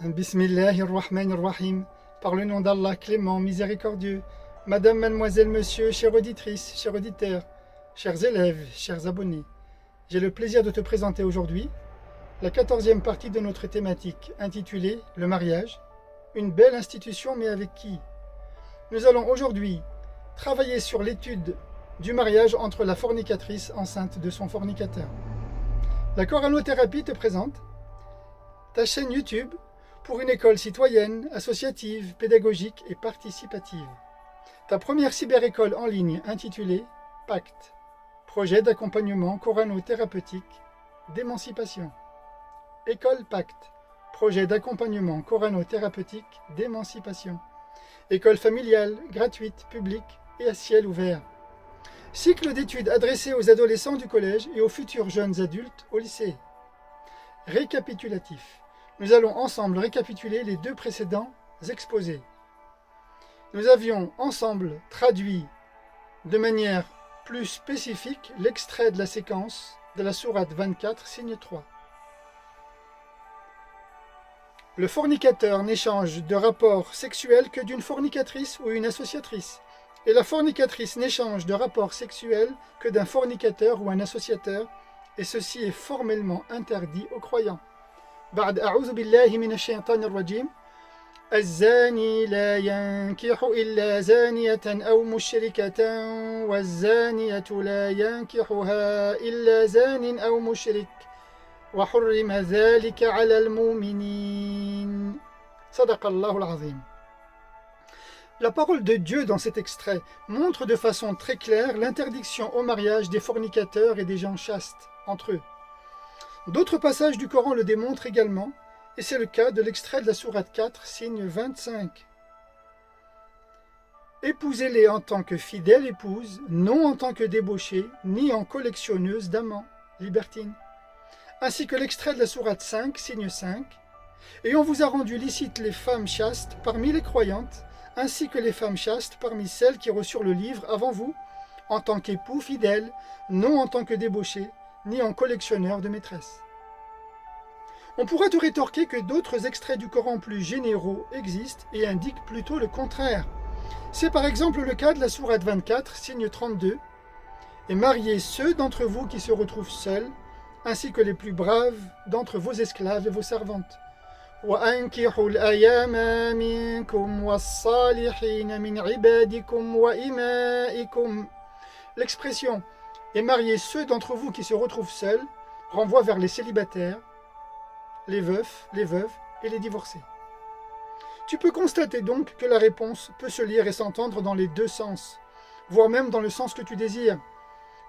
Bismillahirrahmanirrahim. Par le nom d'Allah, clément, miséricordieux. Madame, mademoiselle, monsieur, chère auditrice, chers auditeurs, chers élèves, chers abonnés, j'ai le plaisir de te présenter aujourd'hui la 14e partie de notre thématique intitulée « Le mariage, une belle institution mais avec qui ?» Nous allons aujourd'hui travailler sur l'étude du mariage entre la fornicatrice enceinte de son fornicateur. La coranothérapie te présente ta chaîne YouTube pour une école citoyenne, associative, pédagogique et participative. Ta première cyberécole en ligne intitulée Pacte, projet d'accompagnement corano-thérapeutique d'émancipation. École Pacte, projet d'accompagnement corano-thérapeutique d'émancipation. École familiale, gratuite, publique et à ciel ouvert. Cycle d'études adressé aux adolescents du collège et aux futurs jeunes adultes au lycée. Récapitulatif. Nous allons ensemble récapituler les deux précédents exposés. Nous avions ensemble traduit de manière plus spécifique l'extrait de la séquence de la sourate 24, signe 3. Le fornicateur n'échange de rapport sexuel que d'une fornicatrice ou une associatrice. Et la fornicatrice n'échange de rapport sexuel que d'un fornicateur ou un associateur, et ceci est formellement interdit aux croyants. بعد أعوذ بالله من الشيطان الرجيم الزاني لا ينكح إلا زانية أو مشركة والزانية لا ينكحها إلا زان أو مشرك وحرم ذلك على المؤمنين صدق الله العظيم. La parole de Dieu dans cet extrait montre de façon très claire l'interdiction au mariage des fornicateurs et des gens chastes entre eux. D'autres passages du Coran le démontrent également, et c'est le cas de l'extrait de la sourate 4, signe 25. Épousez-les en tant que fidèles épouses, non en tant que débauchées, ni en collectionneuses d'amants, libertines. Ainsi que l'extrait de la sourate 5, signe 5. Et on vous a rendu licites les femmes chastes parmi les croyantes, ainsi que les femmes chastes parmi celles qui reçurent le livre avant vous, en tant qu'époux fidèles, non en tant que débauchés, ni en collectionneur de maîtresses. On pourra te rétorquer que d'autres extraits du Coran plus généraux existent et indiquent plutôt le contraire. C'est par exemple le cas de la sourate 24, signe 32, « Et mariez ceux d'entre vous qui se retrouvent seuls, ainsi que les plus braves d'entre vos esclaves et vos servantes. وَأَنْكِحُوا الْأَيَامَ مِنْكُمْ وَالصَّالِحِينَ مِنْ عِبَادِكُمْ وَإِمَائِكُمْ » L'expression « Et mariez ceux d'entre vous qui se retrouvent seuls » renvoie vers les célibataires, les veufs, les veuves et les divorcés. Tu peux constater donc que la réponse peut se lire et s'entendre dans les deux sens, voire même dans le sens que tu désires,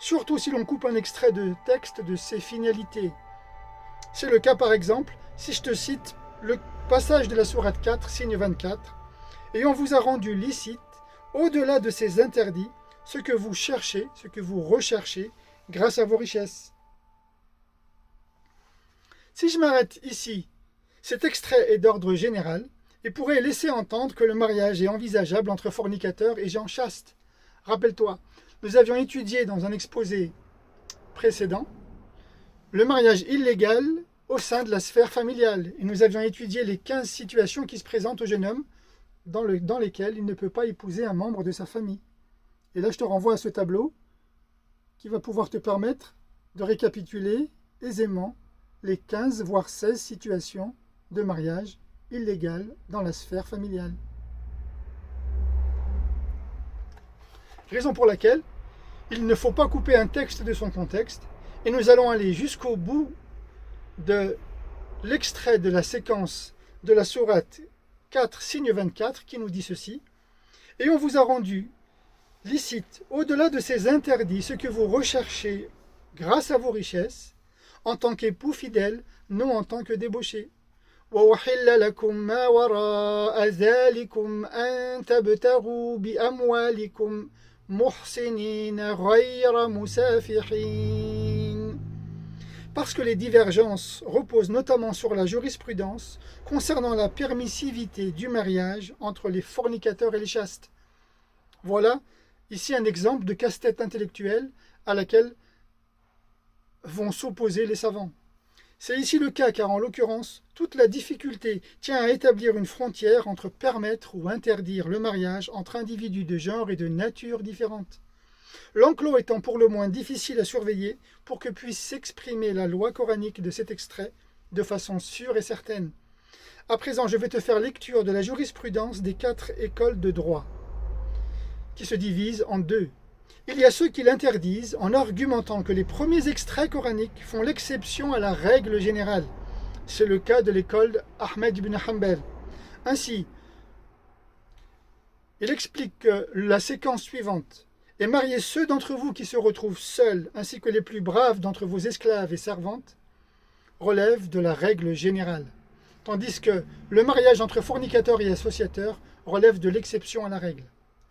surtout si l'on coupe un extrait de texte de ses finalités. C'est le cas par exemple si je te cite le passage de la sourate 4, signe 24, « Et on vous a rendu licite, au-delà de ces interdits, ce que vous cherchez, ce que vous recherchez, grâce à vos richesses. » Si je m'arrête ici, cet extrait est d'ordre général et pourrait laisser entendre que le mariage est envisageable entre fornicateurs et gens chastes. Rappelle-toi, nous avions étudié dans un exposé précédent le mariage illégal au sein de la sphère familiale et nous avions étudié les 15 situations qui se présentent au jeune homme dans lesquelles il ne peut pas épouser un membre de sa famille. Et là, je te renvoie à ce tableau qui va pouvoir te permettre de récapituler aisément les 15 voire 16 situations de mariage illégal dans la sphère familiale. Raison pour laquelle il ne faut pas couper un texte de son contexte et nous allons aller jusqu'au bout de l'extrait de la séquence de la sourate 4, signe 24 qui nous dit ceci. Et on vous a rendu licite, au-delà de ces interdits, ce que vous recherchez grâce à vos richesses, en tant qu'époux fidèles, non en tant que débauchés. وَأُحِلَّ لَكُمْ مَا وَرَاءَ ذَلِكُمْ أَن تَبْتَغُوا بِأَمْوَالِكُمْ مُحْسِنِينَ غَيْرَ مُسَافِحِينَ. Parce que les divergences reposent notamment sur la jurisprudence concernant la permissivité du mariage entre les fornicateurs et les chastes. Voilà ici un exemple de casse-tête intellectuelle à laquelle vont s'opposer les savants. C'est ici le cas car en l'occurrence, toute la difficulté tient à établir une frontière entre permettre ou interdire le mariage entre individus de genre et de nature différentes. L'enclos étant pour le moins difficile à surveiller pour que puisse s'exprimer la loi coranique de cet extrait de façon sûre et certaine. À présent, je vais te faire lecture de la jurisprudence des 4 écoles de droit, qui se divisent en 2. Il y a ceux qui l'interdisent en argumentant que les premiers extraits coraniques font l'exception à la règle générale. C'est le cas de l'école Ahmed ibn Hanbal. Ainsi, il explique que la séquence suivante est marier ceux d'entre vous qui se retrouvent seuls, ainsi que les plus braves d'entre vos esclaves et servantes, relève de la règle générale, tandis que le mariage entre fornicateurs et associateurs relève de l'exception à la règle.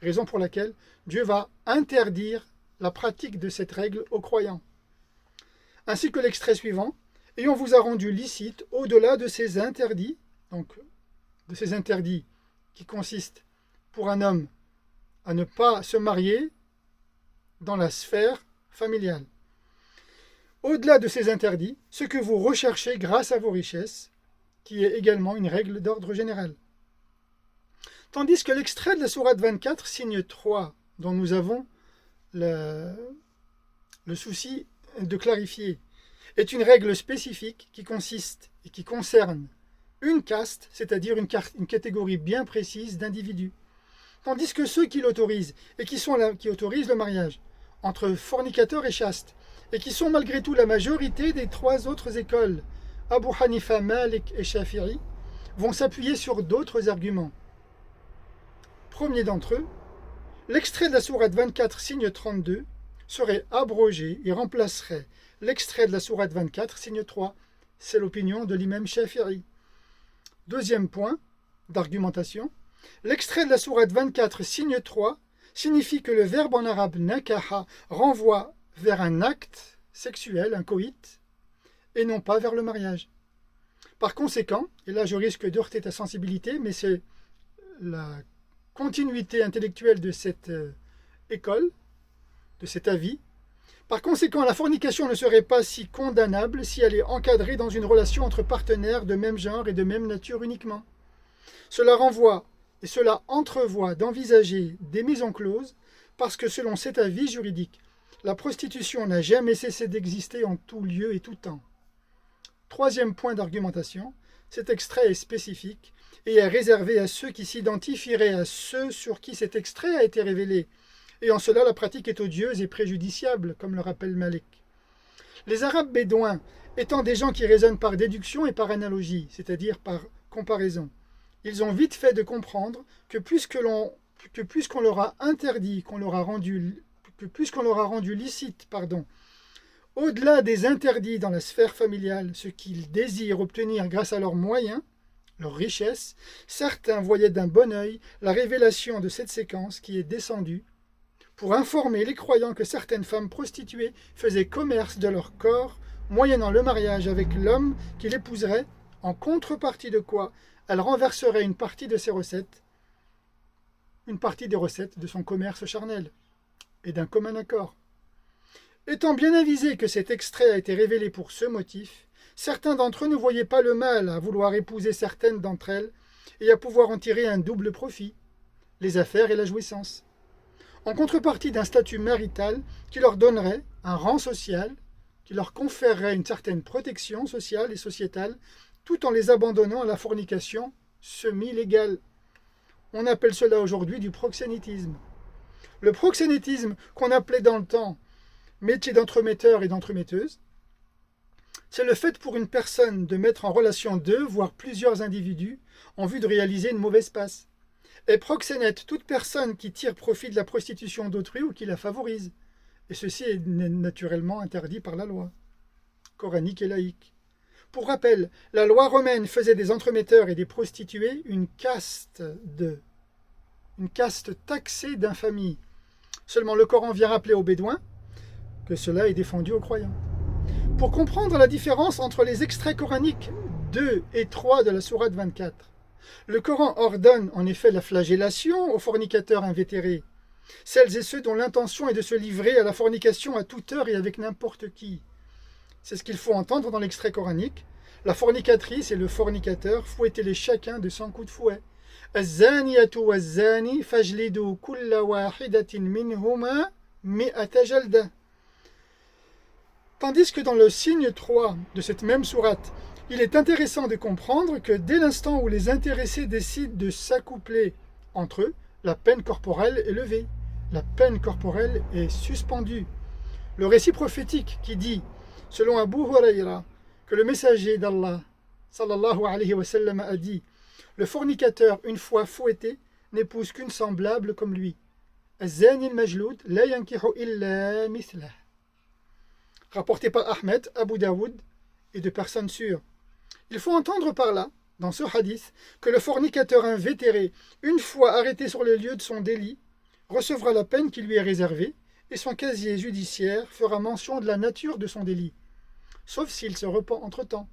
Raison pour laquelle Dieu va interdire la pratique de cette règle aux croyants. Ainsi que l'extrait suivant, et on vous a rendu licite au-delà de ces interdits, donc de ces interdits qui consistent pour un homme à ne pas se marier dans la sphère familiale. Au-delà de ces interdits, ce que vous recherchez grâce à vos richesses, qui est également une règle d'ordre général. Tandis que l'extrait de la sourate 24, signe 3, dont nous avons le souci de clarifier, est une règle spécifique qui consiste et qui concerne une caste, c'est-à-dire une catégorie bien précise d'individus. Tandis que ceux qui l'autorisent et qui autorisent le mariage entre fornicateurs et chastes, et qui sont malgré tout la majorité des 3 autres écoles, Abu Hanifa, Malik et Shafi'i, vont s'appuyer sur d'autres arguments. Premier d'entre eux, l'extrait de la sourate 24, signe 32, serait abrogé et remplacerait l'extrait de la sourate 24, signe 3. C'est l'opinion de l'imam Shafi'i. Deuxième point d'argumentation, l'extrait de la sourate 24, signe 3, signifie que le verbe en arabe nakaha renvoie vers un acte sexuel, un coït, et non pas vers le mariage. Par conséquent, et là je risque de heurter ta sensibilité, mais c'est la continuité intellectuelle de cette école, de cet avis. Par conséquent, la fornication ne serait pas si condamnable si elle est encadrée dans une relation entre partenaires de même genre et de même nature uniquement. Cela renvoie et cela entrevoit d'envisager des mises en clause parce que selon cet avis juridique, la prostitution n'a jamais cessé d'exister en tout lieu et tout temps. Troisième point d'argumentation, cet extrait est spécifique et est réservé à ceux qui s'identifieraient à ceux sur qui cet extrait a été révélé. Et en cela, la pratique est odieuse et préjudiciable, comme le rappelle Malik. Les Arabes bédouins étant des gens qui raisonnent par déduction et par analogie, c'est-à-dire par comparaison, ils ont vite fait de comprendre que puisqu'on leur a interdit, puisqu'on leur a rendu licite, au-delà des interdits dans la sphère familiale, ce qu'ils désirent obtenir grâce à leurs moyens, leur richesse, certains voyaient d'un bon œil la révélation de cette séquence qui est descendue pour informer les croyants que certaines femmes prostituées faisaient commerce de leur corps, moyennant le mariage avec l'homme qui l'épouserait, en contrepartie de quoi elle renverserait une partie de ses recettes, une partie des recettes de son commerce charnel, et d'un commun accord. Étant bien avisés que cet extrait a été révélé pour ce motif, certains d'entre eux ne voyaient pas le mal à vouloir épouser certaines d'entre elles et à pouvoir en tirer un double profit, les affaires et la jouissance, en contrepartie d'un statut marital qui leur donnerait un rang social, qui leur conférerait une certaine protection sociale et sociétale, tout en les abandonnant à la fornication semi-légale. On appelle cela aujourd'hui du proxénétisme. Le proxénétisme, qu'on appelait dans le temps métier d'entremetteur et d'entremetteuse, c'est le fait pour une personne de mettre en relation 2, voire plusieurs individus, en vue de réaliser une mauvaise passe. Et proxénète toute personne qui tire profit de la prostitution d'autrui ou qui la favorise. Et ceci est naturellement interdit par la loi coranique et laïque. Pour rappel, la loi romaine faisait des entremetteurs et des prostituées une caste taxée d'infamie. Seulement le Coran vient rappeler aux Bédouins que cela est défendu aux croyants. Pour comprendre la différence entre les extraits coraniques 2 et 3 de la sourate 24, le Coran ordonne en effet la flagellation aux fornicateurs invétérés, celles et ceux dont l'intention est de se livrer à la fornication à toute heure et avec n'importe qui. C'est ce qu'il faut entendre dans l'extrait coranique. La fornicatrice et le fornicateur, fouettez-les chacun de 100 coups de fouet. الزانية والزاني فاجلدوا كل واحدة منهما مئة جلدة. Tandis que dans le signe 3 de cette même sourate, il est intéressant de comprendre que dès l'instant où les intéressés décident de s'accoupler entre eux, la peine corporelle est levée, la peine corporelle est suspendue. Le récit prophétique qui dit, selon Abu Huraira, que le messager d'Allah, sallallahu alayhi wa sallam, a dit, le fornicateur, une fois fouetté, n'épouse qu'une semblable comme lui. Az-zani al-majloud la yankihu illa mithlah. Rapporté par Ahmed, Abu Daoud et de personnes sûres. Il faut entendre par là, dans ce hadith, que le fornicateur invétéré, une fois arrêté sur le lieu de son délit, recevra la peine qui lui est réservée et son casier judiciaire fera mention de la nature de son délit, sauf s'il se repent entre-temps.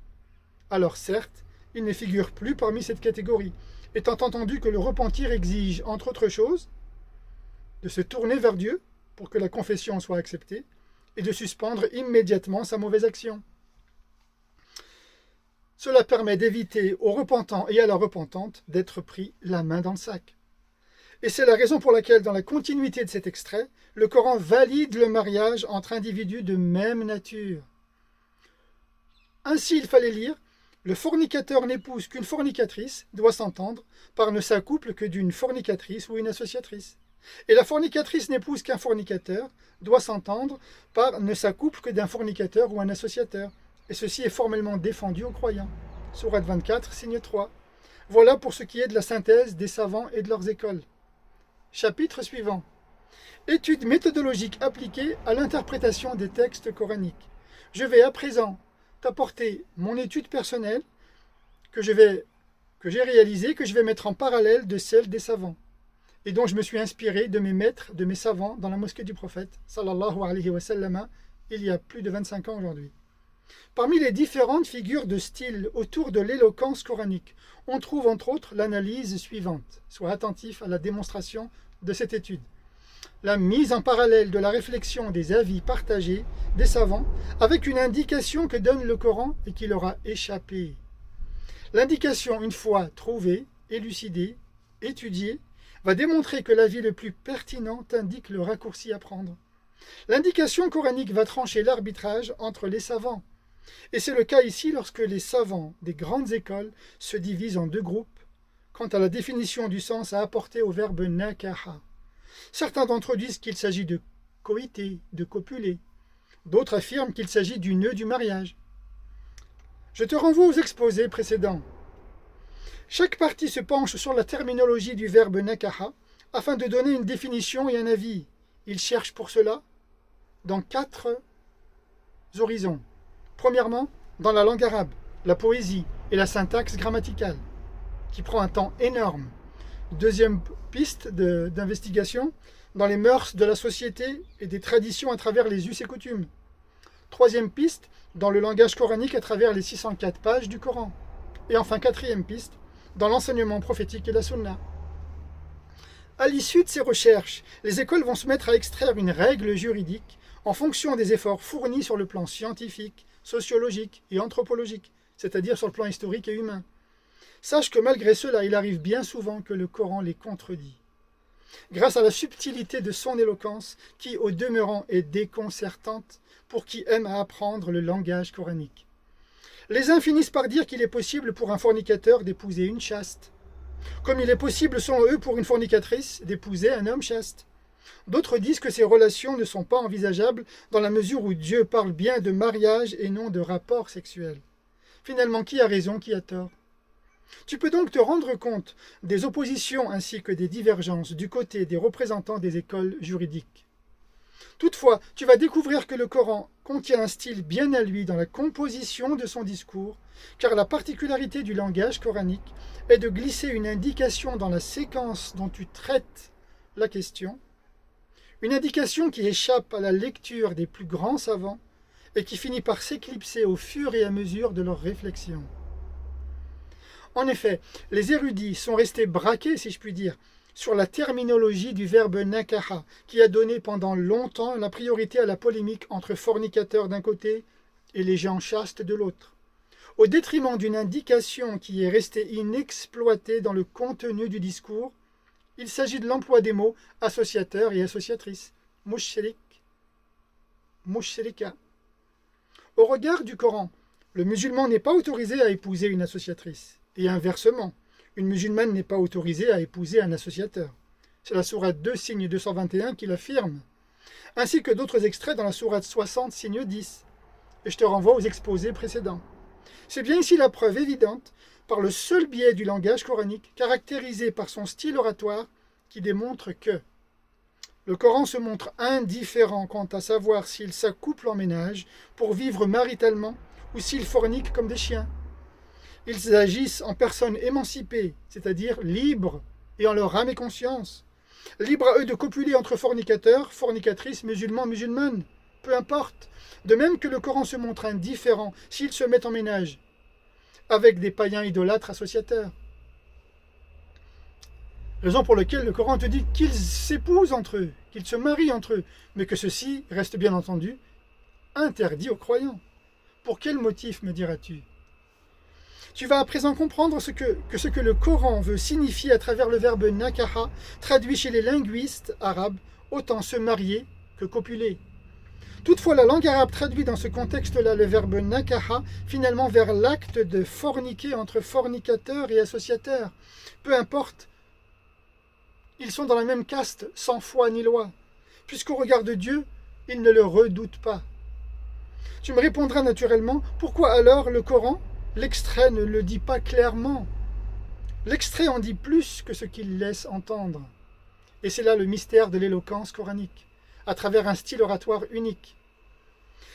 Alors certes, il ne figure plus parmi cette catégorie, étant entendu que le repentir exige, entre autres choses, de se tourner vers Dieu pour que la confession soit acceptée et de suspendre immédiatement sa mauvaise action. Cela permet d'éviter aux repentants et à la repentante d'être pris la main dans le sac. Et c'est la raison pour laquelle, dans la continuité de cet extrait, le Coran valide le mariage entre individus de même nature. Ainsi, il fallait lire « Le fornicateur n'épouse qu'une fornicatrice, doit s'entendre, par ne s'accouple que d'une fornicatrice ou une associatrice. Et la fornicatrice n'épouse qu'un fornicateur, doit s'entendre, par ne s'accouple que d'un fornicateur ou un associateur. Et ceci est formellement défendu aux croyants. » Sourate 24, signe 3. Voilà pour ce qui est de la synthèse des savants et de leurs écoles. Chapitre suivant. Étude méthodologique appliquée à l'interprétation des textes coraniques. Je vais à présent t'apporter mon étude personnelle que j'ai réalisée, que je vais mettre en parallèle de celle des savants, et dont je me suis inspiré de mes maîtres, de mes savants dans la mosquée du prophète, sallallahu alayhi wa sallam, il y a plus de 25 ans aujourd'hui. Parmi les différentes figures de style autour de l'éloquence coranique, on trouve entre autres l'analyse suivante. Sois attentif à la démonstration de cette étude. La mise en parallèle de la réflexion des avis partagés des savants avec une indication que donne le Coran et qui leur a échappé. L'indication, une fois trouvée, élucidée, étudiée, va démontrer que l'avis le plus pertinent indique le raccourci à prendre. L'indication coranique va trancher l'arbitrage entre les savants. Et c'est le cas ici lorsque les savants des grandes écoles se divisent en deux groupes quant à la définition du sens à apporter au verbe nakaha. Certains d'entre eux disent qu'il s'agit de coïter, de copuler. D'autres affirment qu'il s'agit du nœud du mariage. Je te renvoie aux exposés précédents. Chaque partie se penche sur la terminologie du verbe nakaha afin de donner une définition et un avis. Ils cherchent pour cela dans 4 horizons. Premièrement, dans la langue arabe, la poésie et la syntaxe grammaticale, qui prend un temps énorme. Deuxième piste d'investigation, dans les mœurs de la société et des traditions à travers les us et coutumes. Troisième piste, dans le langage coranique à travers les 604 pages du Coran. Et enfin, quatrième piste, dans l'enseignement prophétique et la sunna. À l'issue de ces recherches, les écoles vont se mettre à extraire une règle juridique en fonction des efforts fournis sur le plan scientifique, sociologique et anthropologique, c'est-à-dire sur le plan historique et humain. Sache que malgré cela, il arrive bien souvent que le Coran les contredit. Grâce à la subtilité de son éloquence, qui au demeurant est déconcertante pour qui aime à apprendre le langage coranique. Les uns finissent par dire qu'il est possible pour un fornicateur d'épouser une chaste, comme il est possible selon eux pour une fornicatrice d'épouser un homme chaste. D'autres disent que ces relations ne sont pas envisageables dans la mesure où Dieu parle bien de mariage et non de rapport sexuel. Finalement, qui a raison, qui a tort? Tu peux donc te rendre compte des oppositions ainsi que des divergences du côté des représentants des écoles juridiques. Toutefois, tu vas découvrir que le Coran contient un style bien à lui dans la composition de son discours, car la particularité du langage coranique est de glisser une indication dans la séquence dont tu traites la question, une indication qui échappe à la lecture des plus grands savants et qui finit par s'éclipser au fur et à mesure de leurs réflexions. En effet, les érudits sont restés braqués, si je puis dire, sur la terminologie du verbe nakaha, qui a donné pendant longtemps la priorité à la polémique entre fornicateurs d'un côté et les gens chastes de l'autre, au détriment d'une indication qui est restée inexploitée dans le contenu du discours. Il s'agit de l'emploi des mots associateur et associatrice, mushrik, mushrika. Au regard du Coran, le musulman n'est pas autorisé à épouser une associatrice, et inversement, une musulmane n'est pas autorisée à épouser un associateur. C'est la sourate 2, signe 221 qui l'affirme, ainsi que d'autres extraits dans la sourate 60, signe 10. Et je te renvoie aux exposés précédents. C'est bien ici la preuve évidente, par le seul biais du langage coranique, caractérisé par son style oratoire, qui démontre que le Coran se montre indifférent quant à savoir s'ils s'accouplent en ménage pour vivre maritalement ou s'ils forniquent comme des chiens. Ils agissent en personnes émancipées, c'est-à-dire libres et en leur âme et conscience. Libres à eux de copuler entre fornicateurs, fornicatrices, musulmans, musulmanes, peu importe. De même que le Coran se montre indifférent s'ils se mettent en ménage avec des païens idolâtres associateurs. Raison pour laquelle le Coran te dit qu'ils s'épousent entre eux, qu'ils se marient entre eux, mais que ceci reste bien entendu interdit aux croyants. Pour quel motif, me diras-tu? Tu vas à présent comprendre ce que le Coran veut signifier à travers le verbe nakaha, traduit chez les linguistes arabes, autant se marier que copuler. Toutefois, la langue arabe traduit dans ce contexte-là le verbe nakaha finalement vers l'acte de forniquer entre fornicateurs et associateurs. Peu importe, ils sont dans la même caste, sans foi ni loi, puisqu'au regard de Dieu, ils ne le redoutent pas. Tu me répondras naturellement, pourquoi alors le Coran, l'extrait ne le dit pas clairement? L'extrait en dit plus que ce qu'il laisse entendre. Et c'est là le mystère de l'éloquence coranique, à travers un style oratoire unique.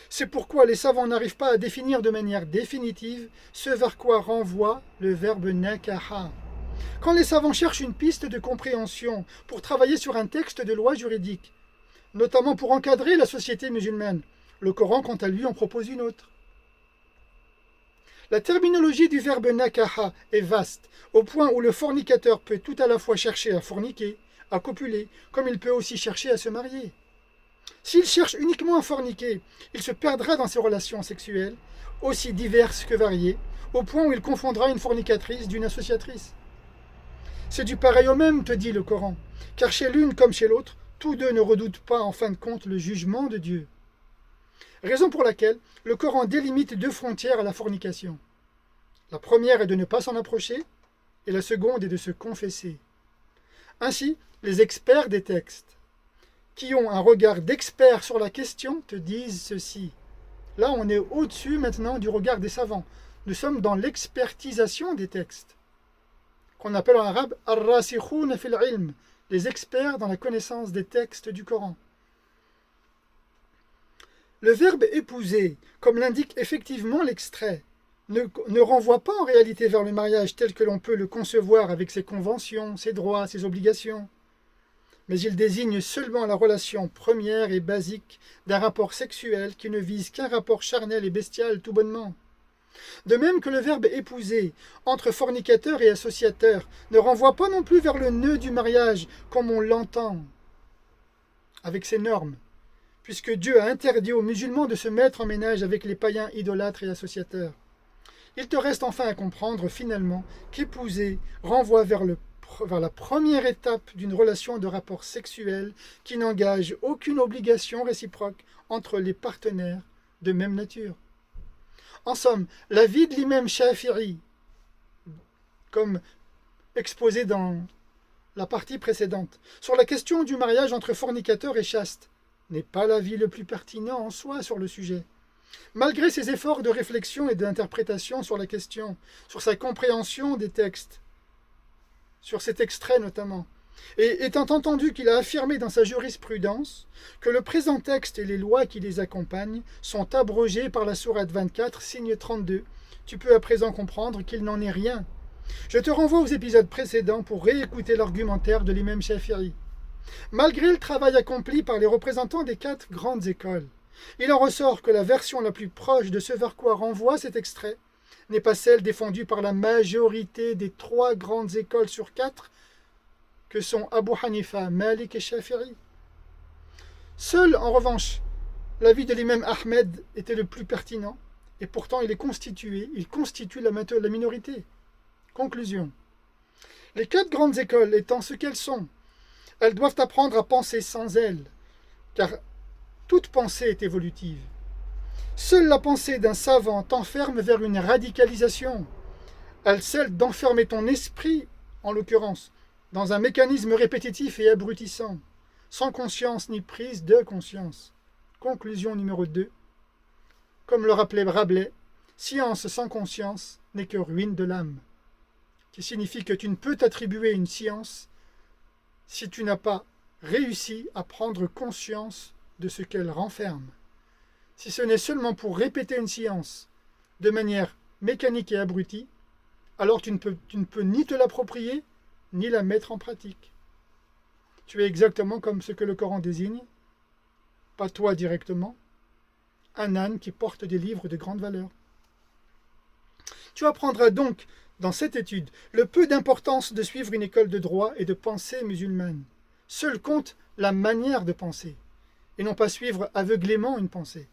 C'est pourquoi les savants n'arrivent pas à définir de manière définitive ce vers quoi renvoie le verbe nakaha. Quand les savants cherchent une piste de compréhension pour travailler sur un texte de loi juridique, notamment pour encadrer la société musulmane, le Coran, quant à lui, en propose une autre. La terminologie du verbe nakaha est vaste, au point où le fornicateur peut tout à la fois chercher à forniquer, à copuler, comme il peut aussi chercher à se marier. S'il cherche uniquement à forniquer, il se perdra dans ses relations sexuelles, aussi diverses que variées, au point où il confondra une fornicatrice d'une associatrice. C'est du pareil au même, te dit le Coran, car chez l'une comme chez l'autre, tous deux ne redoutent pas en fin de compte le jugement de Dieu. Raison pour laquelle le Coran délimite deux frontières à la fornication. La première est de ne pas s'en approcher, et la seconde est de se confesser. Ainsi, les experts des textes, qui ont un regard d'expert sur la question, te disent ceci. Là, on est au-dessus maintenant du regard des savants. Nous sommes dans l'expertisation des textes, qu'on appelle en arabe « ar-rasikhun fil ilm », les experts dans la connaissance des textes du Coran. Le verbe épouser, comme l'indique effectivement l'extrait, ne renvoie pas en réalité vers le mariage tel que l'on peut le concevoir avec ses conventions, ses droits, ses obligations. Mais il désigne seulement la relation première et basique d'un rapport sexuel qui ne vise qu'un rapport charnel et bestial tout bonnement. De même que le verbe épouser, entre fornicateur et associateur, ne renvoie pas non plus vers le nœud du mariage comme on l'entend, avec ses normes, puisque Dieu a interdit aux musulmans de se mettre en ménage avec les païens idolâtres et associateurs. Il te reste enfin à comprendre finalement qu'épouser renvoie vers la première étape d'une relation de rapport sexuel qui n'engage aucune obligation réciproque entre les partenaires de même nature. En somme, l'avis de l'imam Shafi'i, comme exposé dans la partie précédente, sur la question du mariage entre fornicateurs et chastes, n'est pas l'avis le plus pertinent en soi sur le sujet. Malgré ses efforts de réflexion et d'interprétation sur la question, sur sa compréhension des textes, sur cet extrait notamment, et étant entendu qu'il a affirmé dans sa jurisprudence que le présent texte et les lois qui les accompagnent sont abrogés par la sourate 24, signe 32, tu peux à présent comprendre qu'il n'en est rien. Je te renvoie aux épisodes précédents pour réécouter l'argumentaire de l'imam Shafi'i. Malgré le travail accompli par les représentants des 4 grandes écoles, il en ressort que la version la plus proche de ce vers quoi renvoie cet extrait n'est pas celle défendue par la majorité des 3 grandes écoles sur 4 que sont Abu Hanifa, Malik et Shafi'i. Seul, en revanche, l'avis de l'imam Ahmed était le plus pertinent, et pourtant il constitue la minorité. Conclusion. Les 4 grandes écoles étant ce qu'elles sont, elles doivent apprendre à penser sans elles, car toute pensée est évolutive. Seule la pensée d'un savant t'enferme vers une radicalisation. Elle celle d'enfermer ton esprit, en l'occurrence, dans un mécanisme répétitif et abrutissant, sans conscience ni prise de conscience. Conclusion numéro 2. Comme le rappelait Rabelais, science sans conscience n'est que ruine de l'âme, qui signifie que tu ne peux t'attribuer une science si tu n'as pas réussi à prendre conscience de ce qu'elle renferme. Si ce n'est seulement pour répéter une science de manière mécanique et abrutie, alors tu ne peux ni te l'approprier, ni la mettre en pratique. Tu es exactement comme ce que le Coran désigne, pas toi directement, un âne qui porte des livres de grande valeur. Tu apprendras donc, dans cette étude, le peu d'importance de suivre une école de droit et de pensée musulmane. Seul compte la manière de penser, et non pas suivre aveuglément une pensée.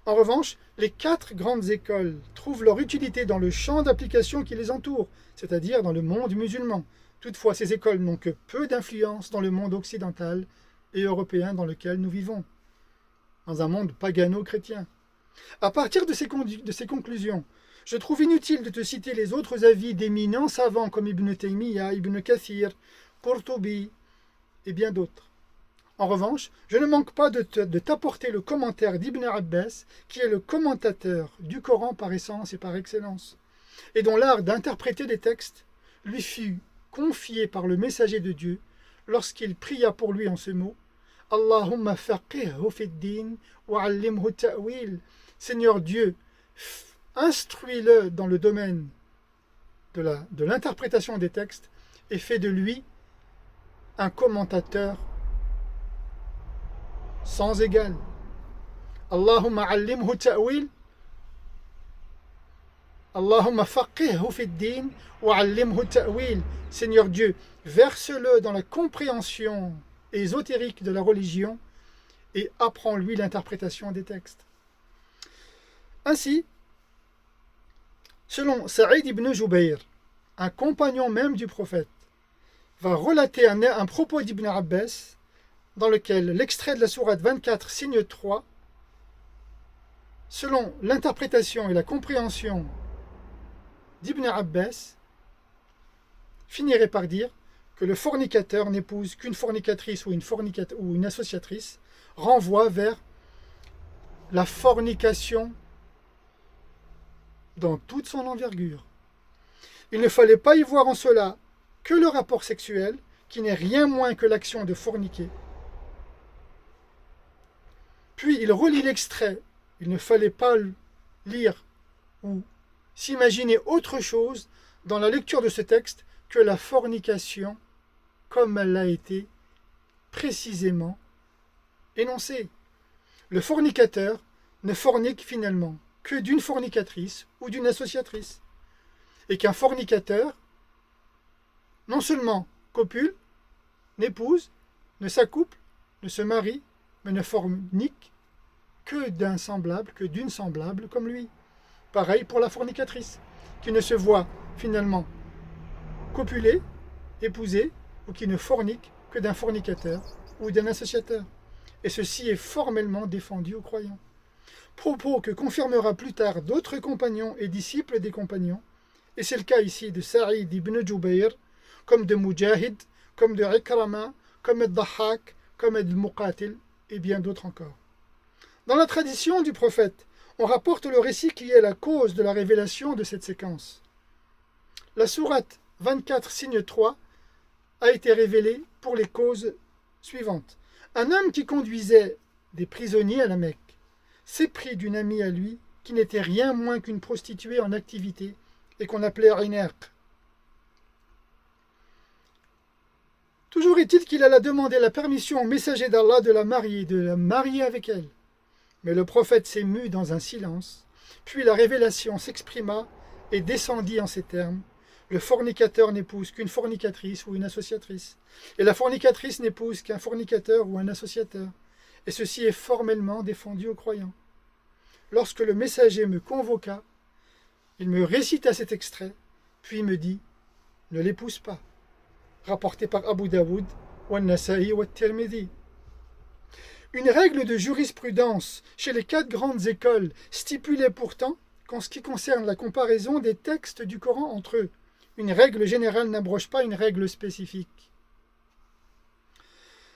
En revanche, les 4 grandes écoles trouvent leur utilité dans le champ d'application qui les entoure, c'est-à-dire dans le monde musulman. Toutefois, ces écoles n'ont que peu d'influence dans le monde occidental et européen dans lequel nous vivons, dans un monde pagano-chrétien. À partir de ces conclusions, je trouve inutile de te citer les autres avis d'éminents savants comme Ibn Taymiyyah, Ibn Kathir, Qurtubi et bien d'autres. En revanche, je ne manque pas de t'apporter le commentaire d'Ibn Abbas, qui est le commentateur du Coran par essence et par excellence, et dont l'art d'interpréter les textes lui fut confié par le messager de Dieu lorsqu'il pria pour lui en ce mot « Allahumma faqihhu fid-din wa 'allimhu ta'wil » Seigneur Dieu, instruis-le dans le domaine de l'interprétation des textes et fais de lui un commentateur sans égal. Allahumma 'allimhu ta'wil, Allahumma faqihhu fid-din wa 'allimhu ta'wil. Seigneur Dieu, verse-le dans la compréhension ésotérique de la religion et apprends-lui l'interprétation des textes. Ainsi, selon Saïd ibn Jubayr, un compagnon même du prophète, va relater un propos d'Ibn Abbas dans lequel l'extrait de la sourate 24, signe 3, selon l'interprétation et la compréhension d'Ibn Abbas, finirait par dire que le fornicateur n'épouse qu'une fornicatrice ou une associatrice, renvoie vers la fornication dans toute son envergure. Il ne fallait pas y voir en cela que le rapport sexuel, qui n'est rien moins que l'action de forniquer. Puis il relit l'extrait. Il ne fallait pas lire ou s'imaginer autre chose dans la lecture de ce texte que la fornication, comme elle a été précisément énoncée. Le fornicateur ne fornique finalement que d'une fornicatrice ou d'une associatrice. Et qu'un fornicateur, non seulement copule, n'épouse, ne s'accouple, ne se marie, mais ne fornique que d'un semblable, que d'une semblable comme lui. Pareil pour la fornicatrice, qui ne se voit finalement copuler, épouser, ou qui ne fornique que d'un fornicateur ou d'un associateur. Et ceci est formellement défendu aux croyants. Propos que confirmera plus tard d'autres compagnons et disciples des compagnons, et c'est le cas ici de Saïd ibn Jubayr, comme de Mujahid, comme de Ikrama, comme de Dahak, comme de Muqatil, et bien d'autres encore. Dans la tradition du prophète, on rapporte le récit qui est la cause de la révélation de cette séquence. La sourate 24, signe 3, a été révélée pour les causes suivantes. Un homme qui conduisait des prisonniers à la Mecque s'éprit d'une amie à lui qui n'était rien moins qu'une prostituée en activité et qu'on appelait Inerq. Toujours est-il qu'il alla demander la permission au messager d'Allah de la marier avec elle. Mais le prophète s'émut dans un silence, puis la révélation s'exprima et descendit en ces termes. Le fornicateur n'épouse qu'une fornicatrice ou une associatrice, et la fornicatrice n'épouse qu'un fornicateur ou un associateur, et ceci est formellement défendu aux croyants. lorsque le messager me convoqua, il me récita cet extrait, puis me dit « Ne l'épouse pas », rapporté par Abu Daoud, An-Nasa'i ou At-Tirmidhi. Une règle de jurisprudence chez les 4 grandes écoles stipulait pourtant qu'en ce qui concerne la comparaison des textes du Coran entre eux, une règle générale n'abroge pas une règle spécifique.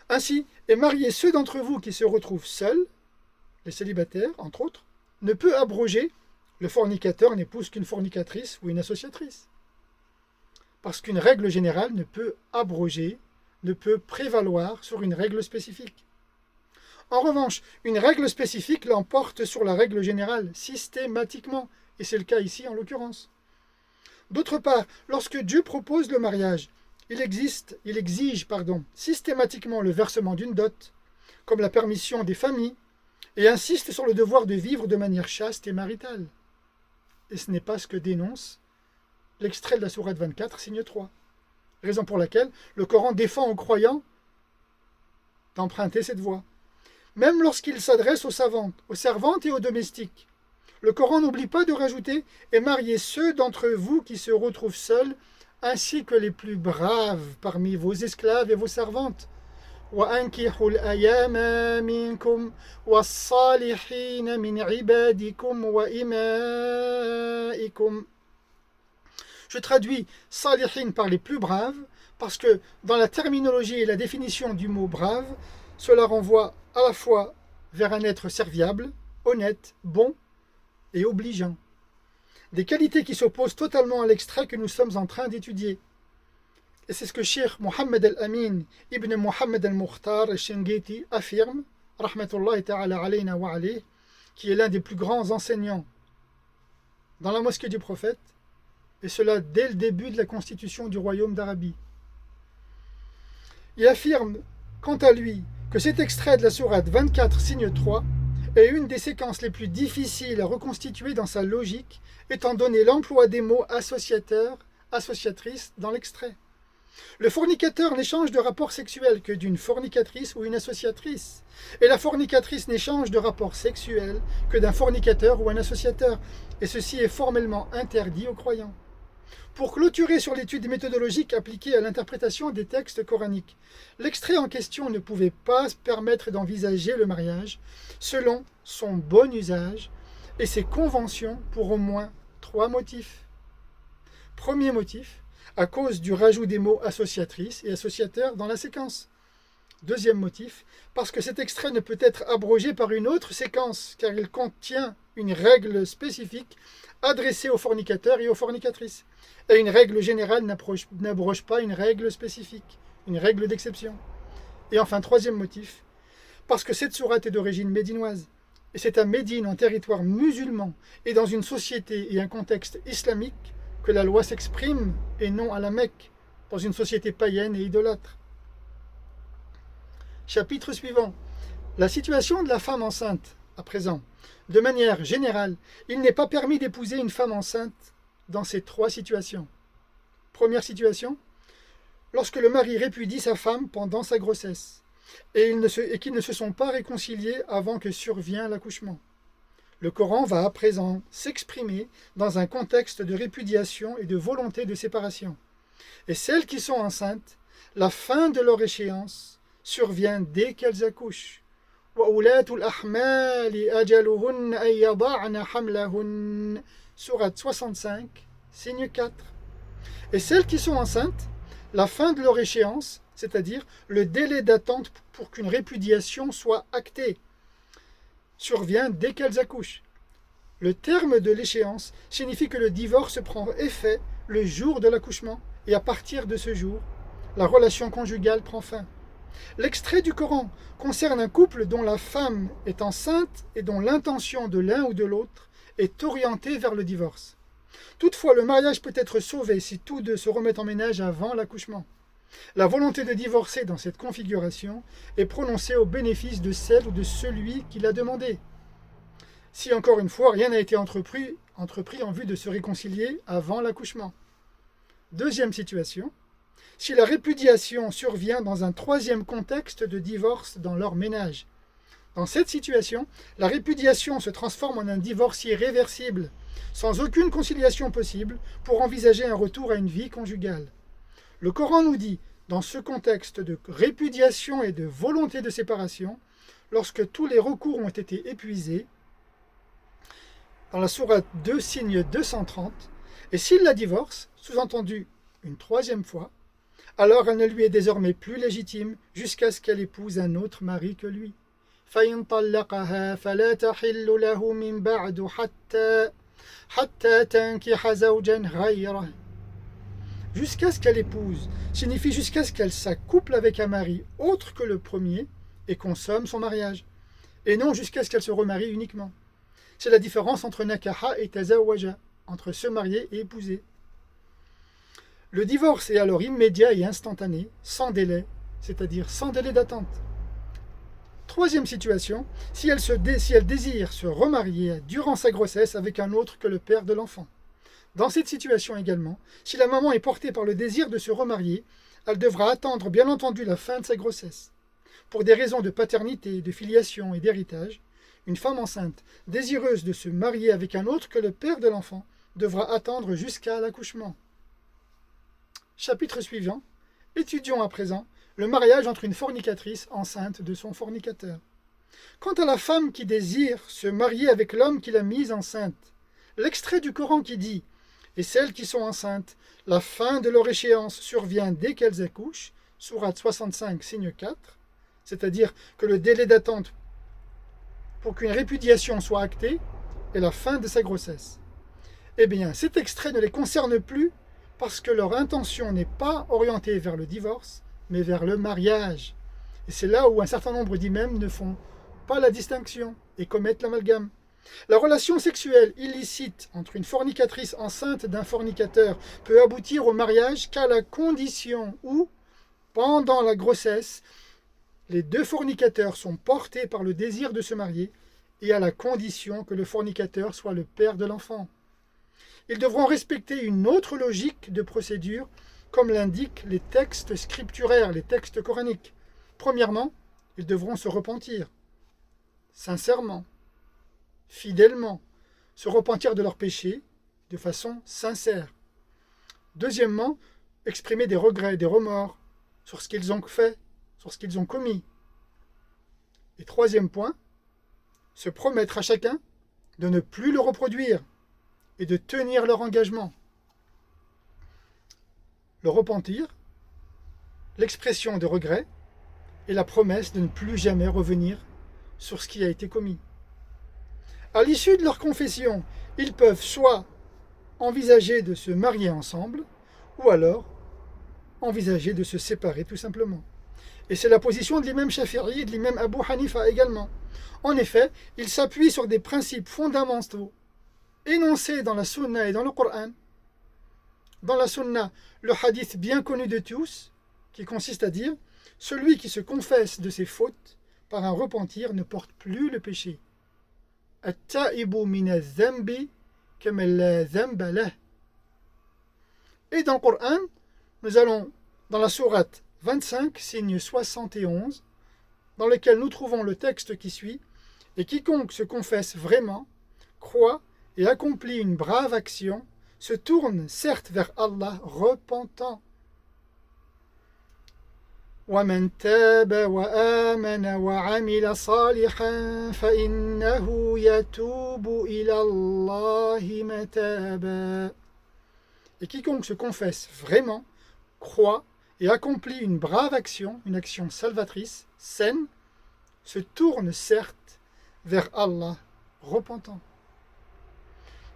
Ainsi, et marier ceux d'entre vous qui se retrouvent seuls, les célibataires, entre autres, ne peut abroger le fornicateur n'épouse qu'une fornicatrice ou une associatrice. Parce qu'une règle générale ne peut abroger, ne peut prévaloir sur une règle spécifique. En revanche, une règle spécifique l'emporte sur la règle générale, systématiquement, et c'est le cas ici en l'occurrence. D'autre part, lorsque Dieu propose le mariage, il exige systématiquement le versement d'une dot, comme la permission des familles, et insiste sur le devoir de vivre de manière chaste et maritale. Et ce n'est pas ce que dénonce l'extrait de la sourate 24, signe 3. Raison pour laquelle le Coran défend aux croyants d'emprunter cette voie. Même lorsqu'il s'adresse aux servantes et aux domestiques. Le Coran n'oublie pas de rajouter « Et mariez ceux d'entre vous qui se retrouvent seuls, ainsi que les plus braves parmi vos esclaves et vos servantes. » وَأَنْكِحُوا الْأَيَامَ مِنْكُمْ وَالصَّالِحِينَ مِنْ عِبَادِكُمْ وَإِمَائِكُمْ. Je traduis « salihin » par les plus braves, parce que dans la terminologie et la définition du mot « brave », cela renvoie à la fois vers un être serviable, honnête, bon et obligeant. Des qualités qui s'opposent totalement à l'extrait que nous sommes en train d'étudier. Et c'est ce que Cheikh Mohammed al-Amin ibn Mohammed al-Mukhtar al-Shingiti affirme, rahmatullahi ta'ala alayna wa alayh, qui est l'un des plus grands enseignants dans la mosquée du prophète, et cela dès le début de la constitution du royaume d'Arabie. Il affirme, quant à lui, que cet extrait de la sourate 24, signe 3, est une des séquences les plus difficiles à reconstituer dans sa logique, étant donné l'emploi des mots associateur, associatrice dans l'extrait. Le fornicateur n'échange de rapport sexuel que d'une fornicatrice ou une associatrice, et la fornicatrice n'échange de rapport sexuel que d'un fornicateur ou un associateur, et ceci est formellement interdit aux croyants. Pour clôturer sur l'étude méthodologique appliquée à l'interprétation des textes coraniques, l'extrait en question ne pouvait pas se permettre d'envisager le mariage selon son bon usage et ses conventions pour au moins 3 motifs. Premier motif, à cause du rajout des mots associatrice et associateur dans la séquence. Deuxième motif, parce que cet extrait ne peut être abrogé par une autre séquence, car il contient une règle spécifique adressée aux fornicateurs et aux fornicatrices. Et une règle générale n'abroge pas une règle spécifique, une règle d'exception. Et enfin, troisième motif, parce que cette sourate est d'origine médinoise, et c'est à Médine, en territoire musulman, et dans une société et un contexte islamique, que la loi s'exprime, et non à la Mecque, dans une société païenne et idolâtre. Chapitre suivant. La situation de la femme enceinte, à présent. De manière générale, il n'est pas permis d'épouser une femme enceinte dans ces 3 situations. Première situation, lorsque le mari répudie sa femme pendant sa grossesse, et qu'ils ne se sont pas réconciliés avant que survient l'accouchement. Le Coran va à présent s'exprimer dans un contexte de répudiation et de volonté de séparation. Et celles qui sont enceintes, la fin de leur échéance survient dès qu'elles accouchent. Sourate 65, signe 4. Et celles qui sont enceintes, la fin de leur échéance, c'est-à-dire le délai d'attente pour qu'une répudiation soit actée, survient dès qu'elles accouchent. Le terme de l'échéance signifie que le divorce prend effet le jour de l'accouchement, et à partir de ce jour, la relation conjugale prend fin. L'extrait du Coran concerne un couple dont la femme est enceinte et dont l'intention de l'un ou de l'autre est orientée vers le divorce. Toutefois, le mariage peut être sauvé si tous deux se remettent en ménage avant l'accouchement. La volonté de divorcer dans cette configuration est prononcée au bénéfice de celle ou de celui qui l'a demandé. Si encore une fois, rien n'a été entrepris en vue de se réconcilier avant l'accouchement. Deuxième situation, si la répudiation survient dans un 3e contexte de divorce dans leur ménage. Dans cette situation, la répudiation se transforme en un divorce irréversible, sans aucune conciliation possible pour envisager un retour à une vie conjugale. Le Coran nous dit, dans ce contexte de répudiation et de volonté de séparation, lorsque tous les recours ont été épuisés, dans la sourate 2, signe 230, et s'il la divorce, sous-entendu une troisième fois, alors elle ne lui est désormais plus légitime jusqu'à ce qu'elle épouse un autre mari que lui. فَإِنْ طَلَّقَهَا فَلَا تَحِلُّ لَهُ مِنْ بَعْدُ حَتَّى تَنْكِحَ زَوْجًا غَيْرَهُ. Jusqu'à ce qu'elle épouse signifie jusqu'à ce qu'elle s'accouple avec un mari autre que le premier et consomme son mariage, et non jusqu'à ce qu'elle se remarie uniquement. C'est la différence entre nakaha et tazawaja, entre se marier et épouser. Le divorce est alors immédiat et instantané, sans délai, c'est-à-dire sans délai d'attente. Troisième situation, si elle désire se remarier durant sa grossesse avec un autre que le père de l'enfant. Dans cette situation également, si la maman est portée par le désir de se remarier, elle devra attendre bien entendu la fin de sa grossesse. Pour des raisons de paternité, de filiation et d'héritage, une femme enceinte, désireuse de se marier avec un autre que le père de l'enfant, devra attendre jusqu'à l'accouchement. Chapitre suivant. Étudions à présent le mariage entre une fornicatrice enceinte de son fornicateur. Quant à la femme qui désire se marier avec l'homme qui l'a mise enceinte, l'extrait du Coran qui dit « Et celles qui sont enceintes, la fin de leur échéance survient dès qu'elles accouchent » sourate 65, signe 4, c'est-à-dire que le délai d'attente pour qu'une répudiation soit actée est la fin de sa grossesse. Eh bien, cet extrait ne les concerne plus parce que leur intention n'est pas orientée vers le divorce, mais vers le mariage. Et c'est là où un certain nombre d'imams ne font pas la distinction et commettent l'amalgame. La relation sexuelle illicite entre une fornicatrice enceinte d'un fornicateur peut aboutir au mariage qu'à la condition où, pendant la grossesse, les deux fornicateurs sont portés par le désir de se marier et à la condition que le fornicateur soit le père de l'enfant. Ils devront respecter une autre logique de procédure, comme l'indiquent les textes scripturaires, les textes coraniques. Premièrement, ils devront se repentir, sincèrement, fidèlement, se repentir de leurs péchés de façon sincère. Deuxièmement, exprimer des regrets, des remords sur ce qu'ils ont fait, sur ce qu'ils ont commis. Et troisième point, se promettre à chacun de ne plus le reproduire et de tenir leur engagement. Le repentir, l'expression de regret et la promesse de ne plus jamais revenir sur ce qui a été commis. À l'issue de leur confession, ils peuvent soit envisager de se marier ensemble, ou alors envisager de se séparer tout simplement. Et c'est la position de l'imam Shafi'i et de l'imam Abu Hanifa également. En effet, ils s'appuient sur des principes fondamentaux énoncés dans la Sunna et dans le Coran. Dans la Sunna, le hadith bien connu de tous, qui consiste à dire « Celui qui se confesse de ses fautes par un repentir ne porte plus le péché. » At-ta'ibu min az-zambi kama la zamba lah. Et dans le Coran, nous allons dans la sourate 25, signe 71, dans lequel nous trouvons le texte qui suit « Et quiconque se confesse vraiment, croit et accomplit une brave action, se tourne certes vers Allah repentant. وَمَنْ تَابَ وَآمَنَ وَعَمِلَ صَالِحًا فَإِنَّهُ يَتُوبُ إِلَى اللَّهِ مَتَابًا. Et quiconque se confesse vraiment, croit et accomplit une brave action, une action salvatrice, saine, se tourne certes vers Allah repentant.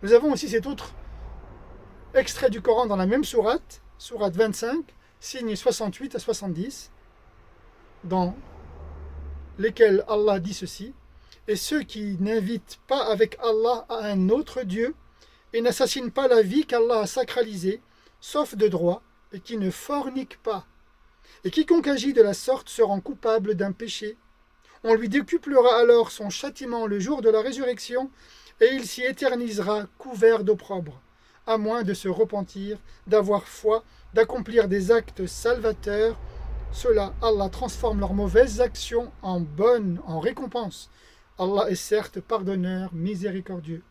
Nous avons aussi cet autre extrait du Coran dans la même sourate, sourate 25, signes 68 à 70, dans lesquels Allah dit ceci, « Et ceux qui n'invitent pas avec Allah à un autre Dieu et n'assassinent pas la vie qu'Allah a sacralisée, sauf de droit, et qui ne forniquent pas. Et quiconque agit de la sorte se rend coupable d'un péché. On lui décuplera alors son châtiment le jour de la résurrection, et il s'y éternisera couvert d'opprobre, à moins de se repentir, d'avoir foi, d'accomplir des actes salvateurs ceux-là, Allah transforme leurs mauvaises actions en bonnes, en récompenses. Allah est certes pardonneur, miséricordieux.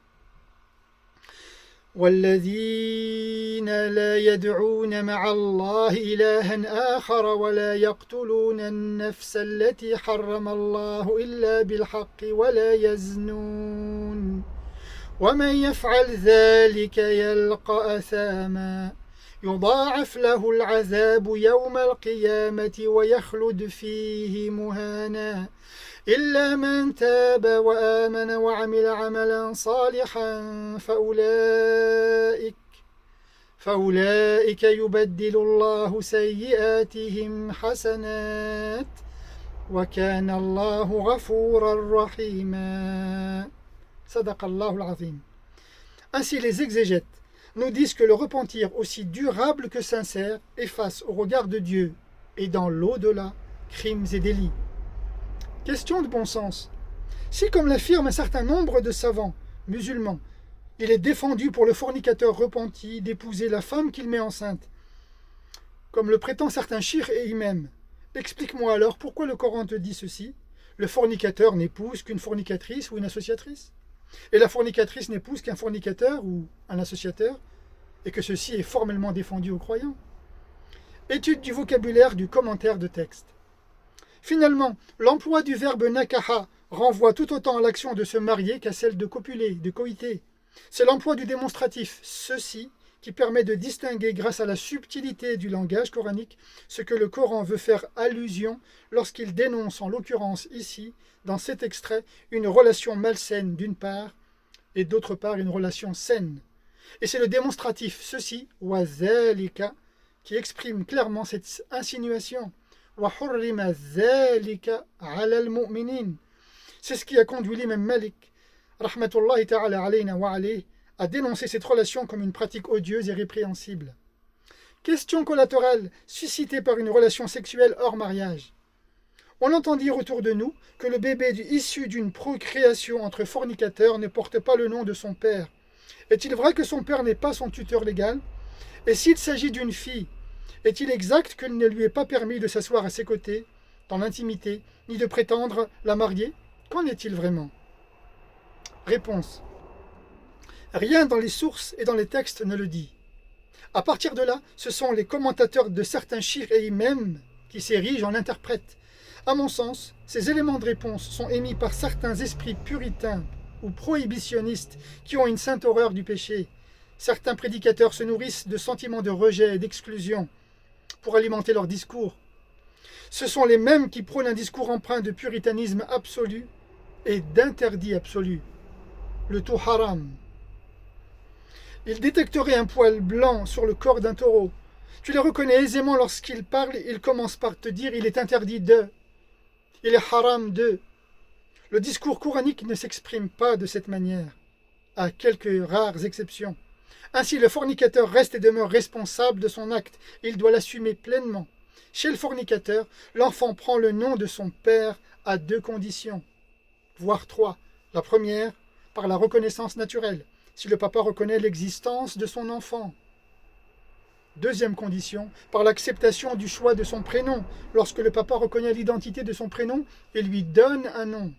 والذين لا يدعون مع الله إلها آخر ولا يقتلون النفس التي حرم الله إلا بالحق ولا يزنون ومن يفعل ذلك يلقى أثاما يضاعف له العذاب يوم القيامة ويخلد فيه مهانا إلا من تاب وآمن وعمل عملا صالحا فأولئك يبدل الله سيئاتهم حسنات وكان الله غفورا رحيما. صدق الله العظيم. Ainsi les exégètes nous disent que le repentir aussi durable que sincère efface au regard de Dieu et dans l'au-delà crimes et délits. Question de bon sens. Si, comme l'affirme un certain nombre de savants musulmans, il est défendu pour le fornicateur repenti d'épouser la femme qu'il met enceinte, comme le prétend certains chiites et imams, explique-moi alors pourquoi le Coran te dit ceci. Le fornicateur n'épouse qu'une fornicatrice ou une associatrice, et la fornicatrice n'épouse qu'un fornicateur ou un associateur, et que ceci est formellement défendu aux croyants. Étude du vocabulaire du commentaire de texte. Finalement, l'emploi du verbe nakaha renvoie tout autant à l'action de se marier qu'à celle de copuler, de coïter. C'est l'emploi du démonstratif ceci qui permet de distinguer grâce à la subtilité du langage coranique ce que le Coran veut faire allusion lorsqu'il dénonce en l'occurrence ici, dans cet extrait, une relation malsaine d'une part et d'autre part une relation saine. Et c'est le démonstratif ceci, wa zalika, qui exprime clairement cette insinuation. C'est ce qui a conduit l'imam Malik, rahmatullahi ta'ala alayna wa alayh, à dénoncer cette relation comme une pratique odieuse et répréhensible. Question collatérale suscitée par une relation sexuelle hors mariage. On entend dire autour de nous que le bébé issu d'une procréation entre fornicateurs ne porte pas le nom de son père. Est-il vrai que son père n'est pas son tuteur légal? Et s'il s'agit d'une fille, est-il exact qu'il ne lui est pas permis de s'asseoir à ses côtés, dans l'intimité, ni de prétendre la marier? Qu'en est-il vraiment? Réponse. Rien dans les sources et dans les textes ne le dit. À partir de là, ce sont les commentateurs de certains chiites et imams qui s'érigent en interprètes. À mon sens, ces éléments de réponse sont émis par certains esprits puritains ou prohibitionnistes qui ont une sainte horreur du péché. Certains prédicateurs se nourrissent de sentiments de rejet et d'exclusion pour alimenter leur discours. Ce sont les mêmes qui prônent un discours empreint de puritanisme absolu et d'interdit absolu, le tout haram. Ils détecteraient un poil blanc sur le corps d'un taureau. Tu les reconnais aisément lorsqu'ils parlent, ils commencent par te dire il est interdit de, il est haram de. Le discours coranique ne s'exprime pas de cette manière, à quelques rares exceptions. Ainsi, le fornicateur reste et demeure responsable de son acte. Il doit l'assumer pleinement. Chez le fornicateur, l'enfant prend le nom de son père à 2 conditions, voire 3. La première, par la reconnaissance naturelle, si le papa reconnaît l'existence de son enfant. Deuxième condition, par l'acceptation du choix de son prénom, lorsque le papa reconnaît l'identité de son prénom et lui donne un nom.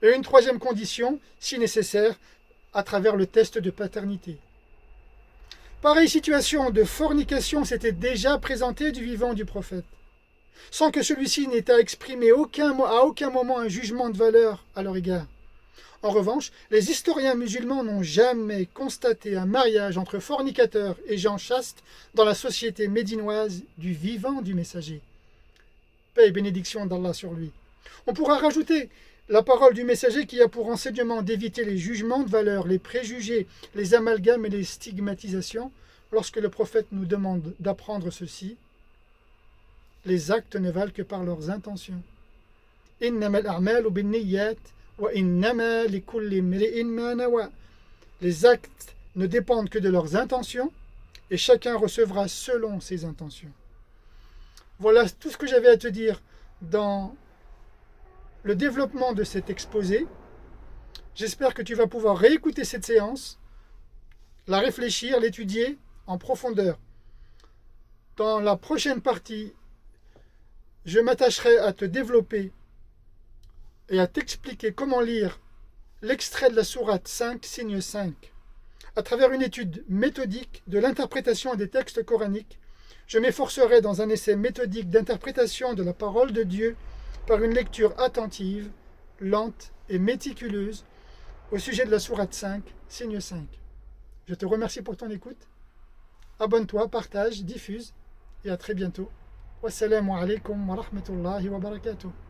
Et une troisième condition, si nécessaire, à travers le test de paternité. Pareille situation de fornication s'était déjà présentée du vivant du prophète, sans que celui-ci n'ait à exprimer à aucun moment un jugement de valeur à leur égard. En revanche, les historiens musulmans n'ont jamais constaté un mariage entre fornicateurs et gens chastes dans la société médinoise du vivant du messager. Paix et bénédiction d'Allah sur lui. On pourra rajouter la parole du messager qui a pour enseignement d'éviter les jugements de valeur, les préjugés, les amalgames et les stigmatisations. Lorsque le prophète nous demande d'apprendre ceci, les actes ne valent que par leurs intentions. Innamal a'malu binniyat wa innama likulli imri'in ma nawa. Les actes ne dépendent que de leurs intentions et chacun recevra selon ses intentions. Voilà tout ce que j'avais à te dire dans le développement de cet exposé. J'espère que tu vas pouvoir réécouter cette séance, la réfléchir, l'étudier en profondeur. Dans la prochaine partie je m'attacherai à te développer et à t'expliquer comment lire l'extrait de la sourate 5, signe 5. À travers une étude méthodique de l'interprétation des textes coraniques, je m'efforcerai dans un essai méthodique d'interprétation de la parole de Dieu par une lecture attentive, lente et méticuleuse au sujet de la sourate 5, signe 5. Je te remercie pour ton écoute. Abonne-toi, partage, diffuse et à très bientôt. Wassalamu alaikum wa rahmatullahi wa barakatuh.